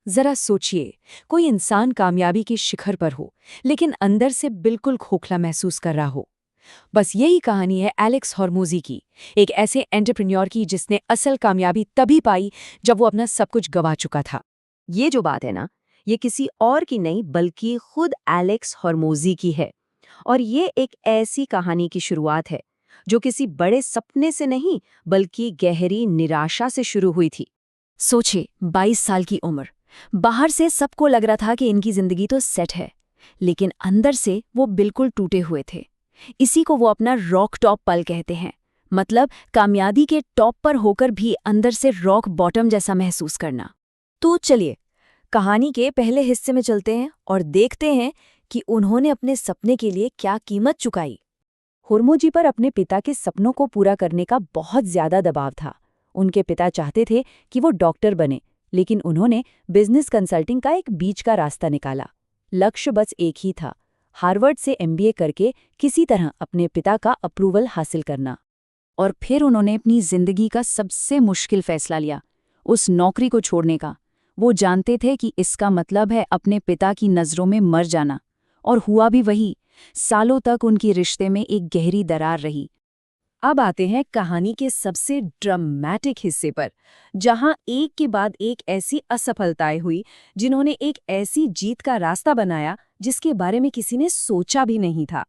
जरा सोचिए, कोई इंसान कामयाबी के शिखर पर हो, लेकिन अंदर से बिल्कुल खोखला महसूस कर रहा हो। बस यही कहानी है एलेक्स हॉर्मोज़ी की, एक ऐसे एंटरप्रेन्योर की जिसने असल कामयाबी तभी पाई जब वो अपना सब कुछ गंवा चुका था। ये जो बात है ना, ये किसी और की नहीं बल्कि खुद एलेक्स हॉर्मोज़ी की है। और ये एक ऐसी कहानी की शुरुआत है जो किसी बड़े सपने से नहीं बल्कि गहरी निराशा से शुरू हुई थी। सोचे 22 साल की उम्र, बाहर से सबको लग रहा था कि इनकी जिंदगी तो सेट है, लेकिन अंदर से वो बिल्कुल टूटे हुए थे। इसी को वो अपना रॉक टॉप पल कहते हैं, मतलब कामयाबी के टॉप पर होकर भी अंदर से रॉक बॉटम जैसा महसूस करना। तो चलिए कहानी के पहले हिस्से में चलते हैं और देखते हैं कि उन्होंने अपने सपने के लिए क्या कीमत चुकाई। हुर्मुजी पर अपने पिता के सपनों को पूरा करने का बहुत ज्यादा दबाव था। उनके पिता चाहते थे कि वो डॉक्टर बने, लेकिन उन्होंने बिजनेस कंसल्टिंग का एक बीच का रास्ता निकाला। लक्ष्य बस एक ही था, हार्वर्ड से एमबीए करके किसी तरह अपने पिता का अप्रूवल हासिल करना। और फिर उन्होंने अपनी जिंदगी का सबसे मुश्किल फैसला लिया, उस नौकरी को छोड़ने का। वो जानते थे कि इसका मतलब है अपने पिता की नज़रों में मर जाना। और हुआ भी वही। सालों तक उनकी रिश्ते में एक गहरी दरार रही। अब आते हैं कहानी के सबसे ड्रामेटिक हिस्से पर, जहां एक के बाद एक ऐसी असफलताएं हुई जिन्होंने एक ऐसी जीत का रास्ता बनाया जिसके बारे में किसी ने सोचा भी नहीं था।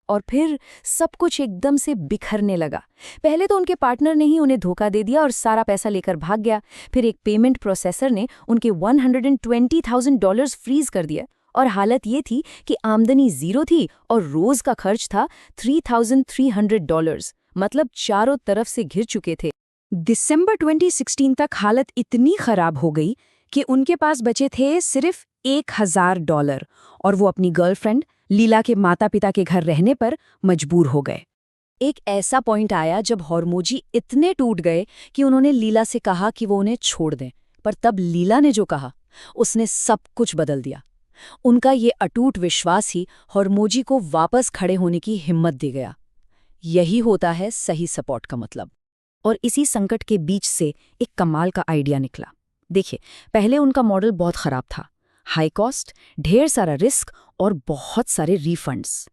और फिर सब कुछ एकदम से बिखरने लगा। पहले तो उनके पार्टनर ने ही उन्हें धोखा दे दिया और सारा पैसा लेकर भाग गया। फिर एक पेमेंट प्रोसेसर ने उनके $120,000 फ्रीज कर दिया। और हालत ये थी कि आमदनी जीरो थी और रोज का खर्च था $3,300, मतलब चारों तरफ से घिर चुके थे। दिसंबर 2016 तक हालत इतनी खराब हो गई कि उनके पास बचे थे सिर्फ $1,000 और वो अपनी गर्लफ्रेंड लीला के माता पिता के घर रहने पर मजबूर हो गए। एक ऐसा पॉइंट आया जब हॉर्मोजी इतने टूट गए कि उन्होंने लीला से कहा कि वो उन्हें छोड़ दें। पर तब लीला ने जो कहा, उसने सब कुछ बदल दिया। उनका ये अटूट विश्वास ही हॉर्मोजी को वापस खड़े होने की हिम्मत दे गया। यही होता है सही सपोर्ट का मतलब। और इसी संकट के बीच से एक कमाल का आइडिया निकला। देखिए, पहले उनका मॉडल बहुत खराब था, हाई कॉस्ट, ढेर सारा रिस्क और बहुत सारे रिफंड्स।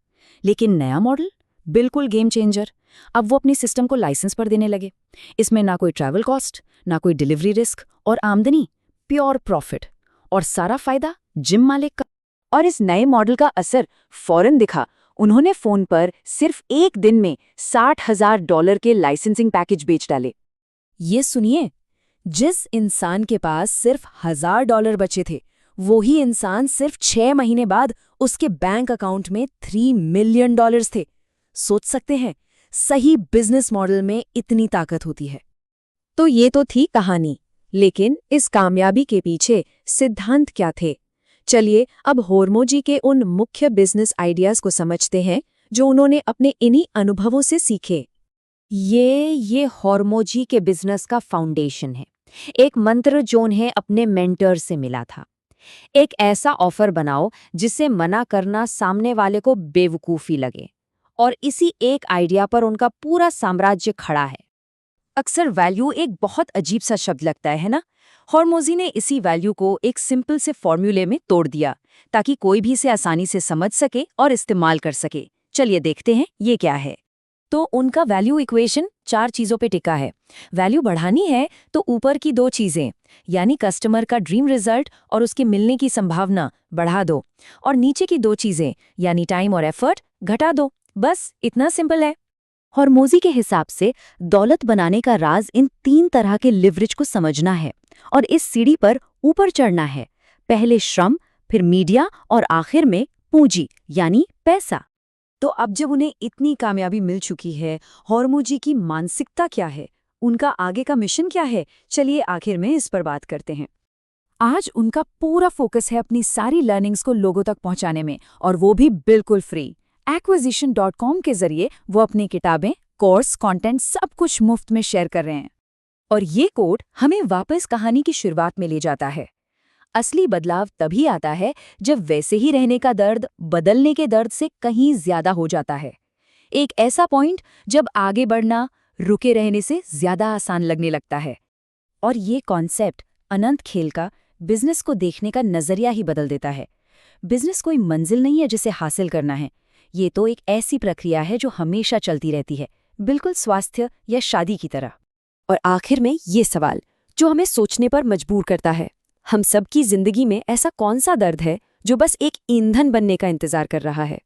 लेकिन नया मॉडल बिल्कुल गेम चेंजर। अब वो अपनी सिस्टम को लाइसेंस पर देने लगे। इसमें ना कोई ट्रैवल कॉस्ट, ना कोई डिलीवरी रिस्क और आमदनी प्योर प्रॉफिट। और सारा फायदा जिम मालिक का। और इस नए मॉडल का असर फौरन दिखा। उन्होंने फोन पर सिर्फ एक दिन में $60,000 के लाइसेंसिंग पैकेज बेच डाले। ये सुनिए, जिस इंसान के पास सिर्फ $1,000 बचे थे, वो ही इंसान सिर्फ 6 महीने बाद उसके बैंक अकाउंट में $3 मिलियन थे। सोच सकते हैं, सही बिजनेस मॉडल में इतनी ताकत होती है। तो ये तो थी कहानी, लेकिन इस कामयाबी के पीछे सिद्धांत क्या थे? चलिए अब हॉर्मोजी के उन मुख्य बिजनेस आइडियाज को समझते हैं जो उन्होंने अपने इन्हीं अनुभवों से सीखे। ये हॉर्मोजी के बिजनेस का फाउंडेशन है। एक मंत्र जो उन्हें अपने मेंटर से मिला था। एक ऐसा ऑफर बनाओ जिसे मना करना सामने वाले को बेवकूफ़ी लगे। और इसी एक आइडिया पर उनका पूरा साम्राज्य खड़ा है। अक्सर वैल्यू एक बहुत अजीब सा शब्द लगता है ना? हॉर्मोजी ने इसी वैल्यू को एक सिंपल से फॉर्मूले में तोड़ दिया ताकि कोई भी इसे आसानी से समझ सके और इस्तेमाल कर सके। चलिए देखते हैं ये क्या है। तो उनका वैल्यू इक्वेशन 4 चीज़ों पे टिका है। वैल्यू बढ़ानी है तो ऊपर की 2 चीज़ें, यानी कस्टमर का ड्रीम रिजल्ट और उसके मिलने की संभावना बढ़ा दो। और नीचे की 2 चीज़ें, यानी टाइम और एफर्ट, घटा दो। बस इतना सिंपल है। हॉर्मोजी के हिसाब से दौलत बनाने का राज इन 3 तरह के लिवरेज को समझना है और इस सीढ़ी पर ऊपर चढ़ना है। पहले श्रम, फिर मीडिया और आखिर में पूंजी यानी पैसा। तो अब जब उन्हें इतनी कामयाबी मिल चुकी है, हॉर्मोजी की मानसिकता क्या है? उनका आगे का मिशन क्या है? चलिए आखिर में इस पर बात करते हैं। आज उनका पूरा फोकस है अपनी सारी लर्निंग्स को लोगों तक पहुंचाने में, और वो भी बिल्कुल फ्री। Acquisition.com के जरिए वो अपनी किताबें, कोर्स, कंटेंट सब कुछ मुफ्त में शेयर कर रहे हैं। और ये कोड हमें वापस कहानी की शुरुआत में ले जाता है। असली बदलाव तभी आता है जब वैसे ही रहने का दर्द बदलने के दर्द से कहीं ज्यादा हो जाता है। एक ऐसा पॉइंट जब आगे बढ़ना रुके रहने से ज्यादा आसान लगने लगता है। और ये कॉन्सेप्ट अनंत खेल का, बिजनेस को देखने का नजरिया ही बदल देता है। बिजनेस कोई मंजिल नहीं है जिसे हासिल करना है, ये तो एक ऐसी प्रक्रिया है जो हमेशा चलती रहती है, बिल्कुल स्वास्थ्य या शादी की तरह। और आखिर में ये सवाल जो हमें सोचने पर मजबूर करता है, हम सबकी जिंदगी में ऐसा कौन सा दर्द है जो बस एक ईंधन बनने का इंतजार कर रहा है?